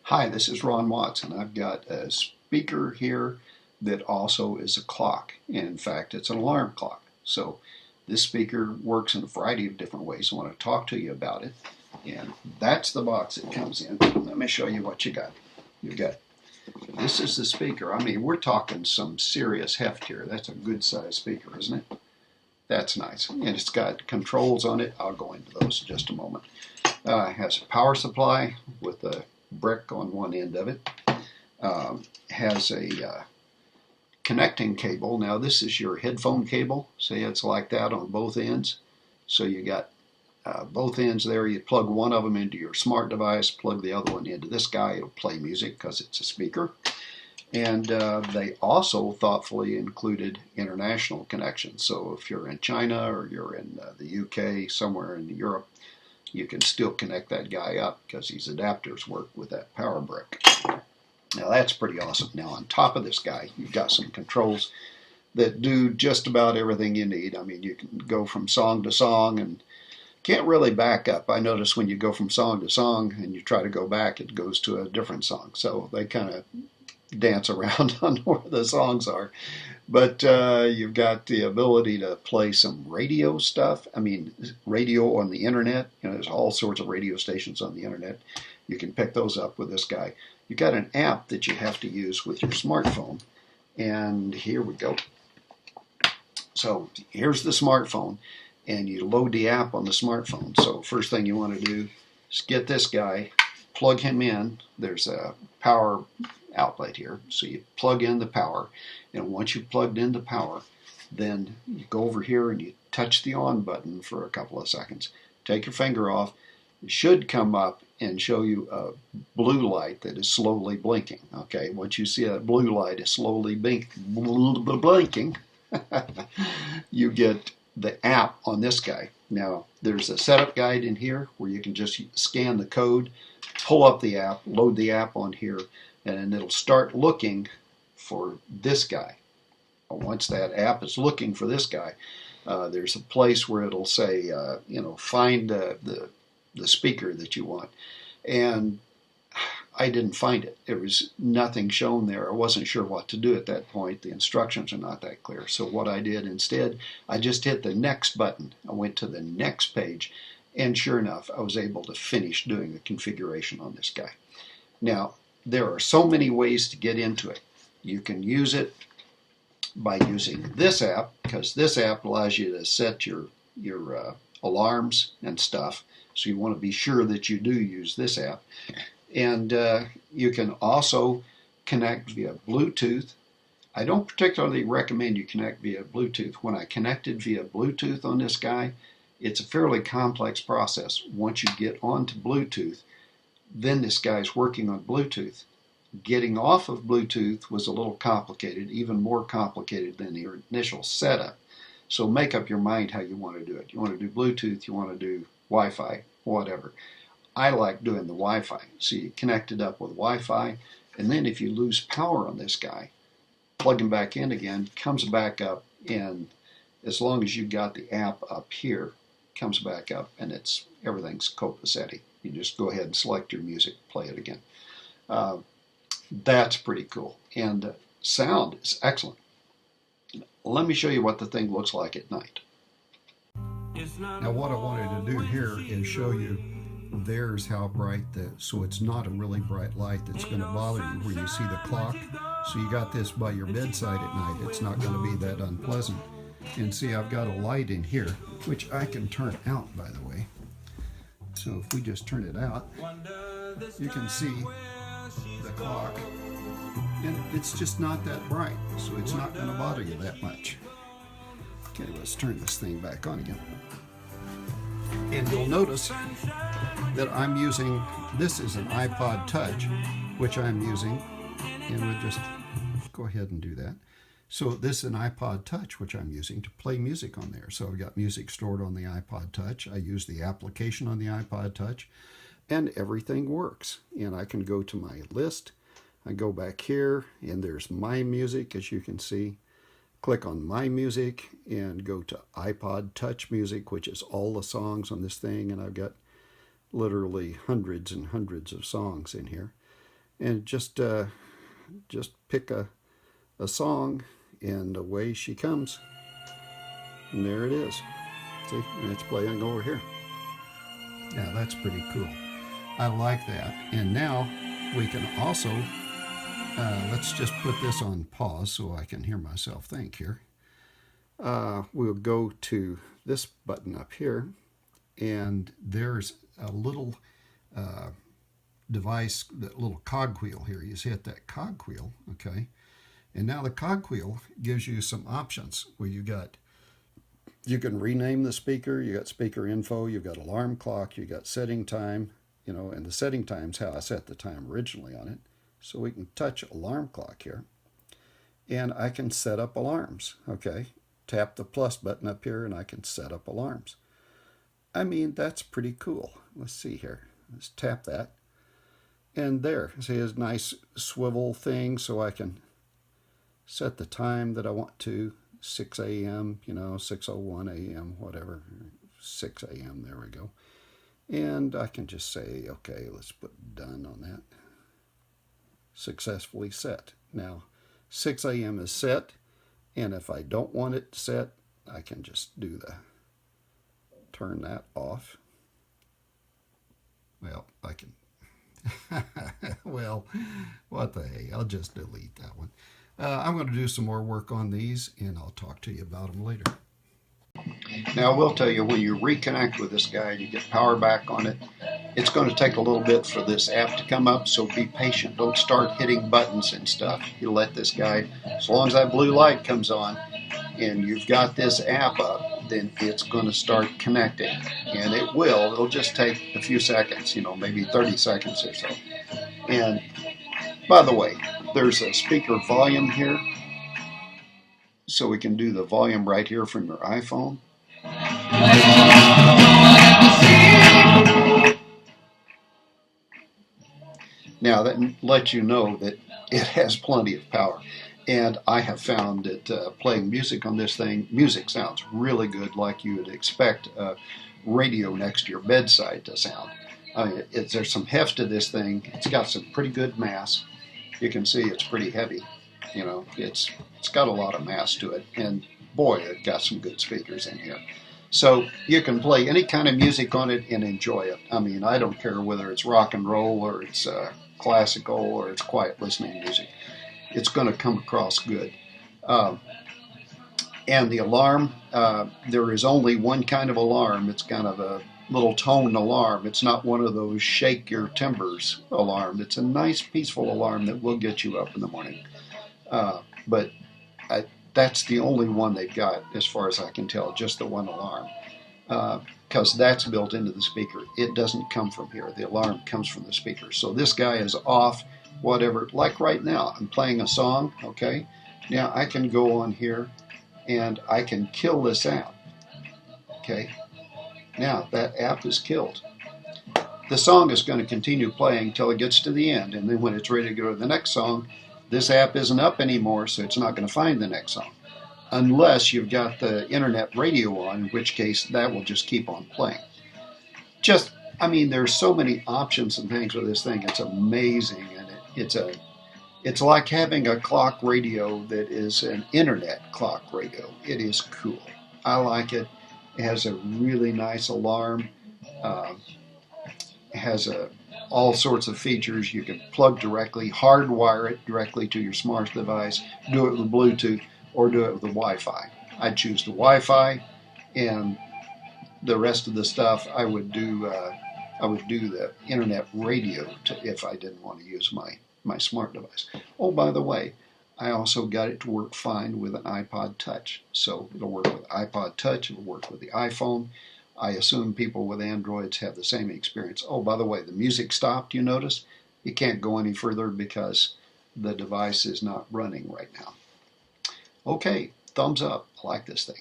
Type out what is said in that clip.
Hi, this is Ron Watson. I've got a speaker here that also is a clock. And in fact, it's an alarm clock. So this speaker works in a variety of different ways. I want to talk to you about it. And that's the box it comes in. Let me show you what you got. You got this is the speaker. I mean, we're talking some serious heft here. That's a good size speaker, isn't it? That's nice. And it's got controls on it. I'll go into those in just a moment. It has a power supply with a brick on one end of it. Has a connecting cable. Now this is your headphone cable. See, it's like that on both ends. So you got both ends there. You plug one of them into your smart device, plug the other one into this guy. It'll play music because it's a speaker. And they also thoughtfully included international connections. So if you're in China or you're in the UK, somewhere in Europe, you can still connect that guy up because these adapters work with that power brick. Now that's pretty awesome. Now on top of this guy, you've got some controls that do just about everything you need. I mean, you can go from song to song and can't really back up. I notice when you go from song to song and you try to go back, it goes to a different song. So they kind of dance around on where the songs are. But you've got the ability to play some radio stuff. I mean, radio on the internet. You know, there's all sorts of radio stations on the internet. You can pick those up with this guy. You've got an app that you have to use with your smartphone. And here we go. So here's the smartphone. And you load the app on the smartphone. So first thing you want to do is get this guy, plug him in. There's a power outlet here. So you plug in the power. And once you've plugged in the power, then you go over here and you touch the on button for a couple of seconds. Take your finger off. It should come up and show you a blue light that is slowly blinking. Okay, once you see that blue light is slowly blinking, you get the app on this guy. Now, there's a setup guide in here where you can just scan the code, pull up the app, load the app on here, and it'll start looking for this guy. Once that app is looking for this guy, there's a place where it'll say, find the speaker that you want. And I didn't find it. There was nothing shown there. I wasn't sure what to do at that point. The instructions are not that clear. So what I did instead, I just hit the next button. I went to the next page, and sure enough, I was able to finish doing the configuration on this guy. Now, there are so many ways to get into it. You can use it by using this app, because this app allows you to set your alarms and stuff. So you want to be sure that you do use this app. And you can also connect via Bluetooth. I don't particularly recommend you connect via Bluetooth. When I connected via Bluetooth on this guy, it's a fairly complex process. Once you get onto Bluetooth, then this guy's working on Bluetooth. Getting off of Bluetooth was a little complicated, even more complicated than the initial setup. So make up your mind how you want to do it. You want to do Bluetooth, you want to do Wi-Fi, whatever. I like doing the Wi-Fi. So you connect it up with Wi-Fi, and then if you lose power on this guy, plug him back in again, comes back up, and as long as you got the app up here, comes back up, and everything's copacetti. You just go ahead and select your music, play it again. That's pretty cool. And the sound is excellent. Let me show you what the thing looks like at night. Now what I wanted to do here is show you there's how bright so it's not a really bright light that's going to bother you where you see the clock. So you got this by your bedside at night. It's not going to be that unpleasant. And see, I've got a light in here, which I can turn out, by the way. So if we just turn it out, you can see the clock. And it's just not that bright, so it's not going to bother you that much. Okay, let's turn this thing back on again. And you'll notice that I'm using, this is an iPod Touch, which I'm using, and we'll just go ahead and do that. So this is an iPod Touch, which I'm using to play music on there. So I've got music stored on the iPod Touch. I use the application on the iPod Touch, and everything works. And I can go to my list. I go back here, and there's my music, as you can see. Click on My Music and go to iPod Touch Music, which is all the songs on this thing, and I've got literally hundreds and hundreds of songs in here. And just pick a song, and away she comes. And there it is. See, and it's playing over here. Yeah, that's pretty cool. I like that. And now we can also, let's just put this on pause so I can hear myself think here. We'll go to this button up here, and there's a little device, that little cogwheel here. You hit that cogwheel, okay? And now the cogwheel gives you some options where you can rename the speaker, you got speaker info, you've got alarm clock, you got setting time, and the setting time's how I set the time originally on it. So we can touch alarm clock here, and I can set up alarms, okay? Tap the plus button up here and I can set up alarms. I mean, that's pretty cool. Let's see here. Let's tap that. And there, see his nice swivel thing, so I can set the time that I want to, 6 a.m., 6:01 a.m., whatever, 6 a.m., there we go. And I can just say, okay, let's put done on that. Successfully set. Now, 6 a.m. is set, and if I don't want it set, I can just turn that off. Well, I can, well, what the hey, I'll just delete that one. I'm going to do some more work on these, and I'll talk to you about them later. Now, I will tell you, when you reconnect with this guy and you get power back on it, it's going to take a little bit for this app to come up, so be patient. Don't start hitting buttons and stuff. You let this guy, as long as that blue light comes on and you've got this app up, then it's going to start connecting. And it will. It'll just take a few seconds, maybe 30 seconds or so. And by the way, there's a speaker volume here, so we can do the volume right here from your iPhone. Now that lets you know that it has plenty of power. And I have found that playing music on this thing, music sounds really good, like you would expect a radio next to your bedside to sound. There's some heft to this thing. It's got some pretty good mass. You can see it's pretty heavy. It's got a lot of mass to it. And boy, it got some good speakers in here. So you can play any kind of music on it and enjoy it. I mean, I don't care whether it's rock and roll or it's classical or it's quiet listening music. It's going to come across good. And the alarm, there is only one kind of alarm. It's kind of a little tone alarm. It's not one of those shake your timbers alarm. It's a nice, peaceful alarm that will get you up in the morning. But that's the only one they've got, as far as I can tell, just the one alarm. Because that's built into the speaker. It doesn't come from here. The alarm comes from the speaker. So this guy is off, whatever. Like right now, I'm playing a song, okay? Now I can go on here and I can kill this app, okay? Now that app is killed. The song is going to continue playing till it gets to the end, and then when it's ready to go to the next song, this app isn't up anymore, so it's not going to find the next song. Unless you've got the internet radio on, in which case that will just keep on playing. There's so many options and things with this thing. It's amazing, and it's like having a clock radio that is an internet clock radio. It is cool. I like it. It has a really nice alarm. It has all sorts of features. You can plug directly, hardwire it directly to your smart device, do it with Bluetooth, or do it with the Wi-Fi. I'd choose the Wi-Fi, and the rest of the stuff I would do the internet radio if I didn't want to use my smart device. Oh, by the way, I also got it to work fine with an iPod Touch. So it'll work with iPod Touch, it'll work with the iPhone. I assume people with Androids have the same experience. Oh, by the way, the music stopped, you notice? You can't go any further because the device is not running right now. Okay, thumbs up. I like this thing.